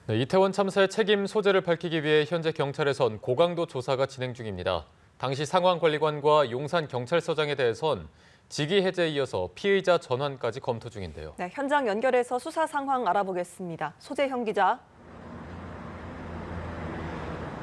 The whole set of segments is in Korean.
네, 이태원 참사의 책임 소재를 밝히기 위해 현재 경찰에선 고강도 조사가 진행 중입니다. 당시 상황관리관과 용산경찰서장에 대해선 직위 해제에 이어서 피의자 전환까지 검토 중인데요. 네, 현장 연결해서 수사 상황 알아보겠습니다. 소재형 기자.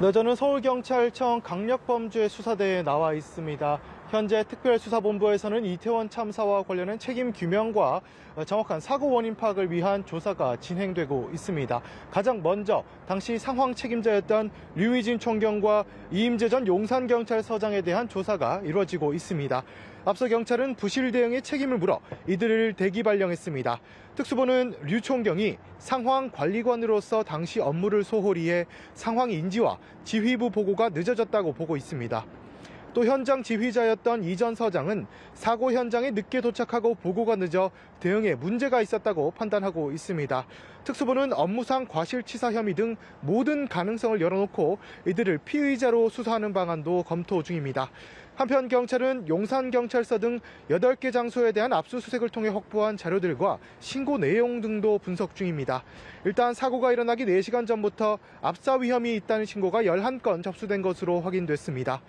네, 저는 서울경찰청 강력범죄수사대에 나와 있습니다. 현재 특별수사본부에서는 이태원 참사와 관련한 책임 규명과 정확한 사고 원인 파악을 위한 조사가 진행되고 있습니다. 가장 먼저 당시 상황 책임자였던 류희진 총경과 이임재 전 용산경찰서장에 대한 조사가 이루어지고 있습니다. 앞서 경찰은 부실 대응의 책임을 물어 이들을 대기 발령했습니다. 특수부는 류 총경이 상황관리관으로서 당시 업무를 소홀히 해 상황 인지와 지휘부 보고가 늦어졌다고 보고 있습니다. 또 현장 지휘자였던 이 전 서장은 사고 현장에 늦게 도착하고 보고가 늦어 대응에 문제가 있었다고 판단하고 있습니다. 특수부는 업무상 과실치사 혐의 등 모든 가능성을 열어놓고 이들을 피의자로 수사하는 방안도 검토 중입니다. 한편 경찰은 용산경찰서 등 8개 장소에 대한 압수수색을 통해 확보한 자료들과 신고 내용 등도 분석 중입니다. 일단 사고가 일어나기 4시간 전부터 압사 위험이 있다는 신고가 11건 접수된 것으로 확인됐습니다.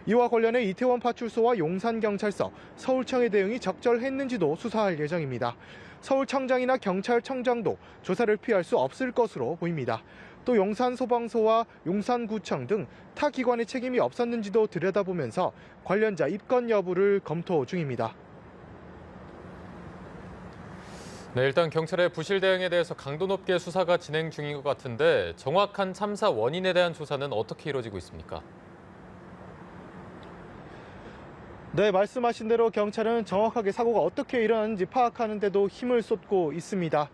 이와 관련해 이태원 파출소와 용산경찰서, 서울청의 대응이 적절했는지도 수사할 예정입니다. 서울청장이나 경찰청장도 조사를 피할 수 없을 것으로 보입니다. 또 용산소방서와 용산구청 등 타 기관의 책임이 없었는지도 들여다보면서 관련자 입건 여부를 검토 중입니다. 네, 일단 경찰의 부실 대응에 대해서 강도 높게 수사가 진행 중인 것 같은데 정확한 참사 원인에 대한 조사는 어떻게 이루어지고 있습니까? 네, 말씀하신 대로 경찰은 정확하게 사고가 어떻게 일어났는지 파악하는 데도 힘을 쏟고 있습니다.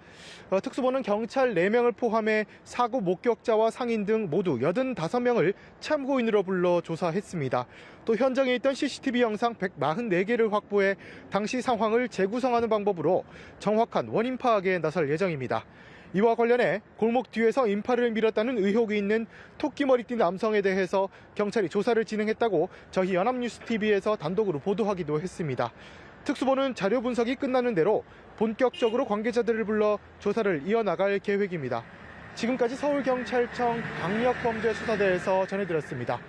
특수부는 경찰 4명을 포함해 사고 목격자와 상인 등 모두 85명을 참고인으로 불러 조사했습니다. 또 현장에 있던 CCTV 영상 144개를 확보해 당시 상황을 재구성하는 방법으로 정확한 원인 파악에 나설 예정입니다. 이와 관련해 골목 뒤에서 인파를 밀었다는 의혹이 있는 토끼머리띠 남성에 대해서 경찰이 조사를 진행했다고 저희 연합뉴스TV에서 단독으로 보도하기도 했습니다. 특수부는 자료 분석이 끝나는 대로 본격적으로 관계자들을 불러 조사를 이어나갈 계획입니다. 지금까지 서울경찰청 강력범죄수사대에서 전해드렸습니다.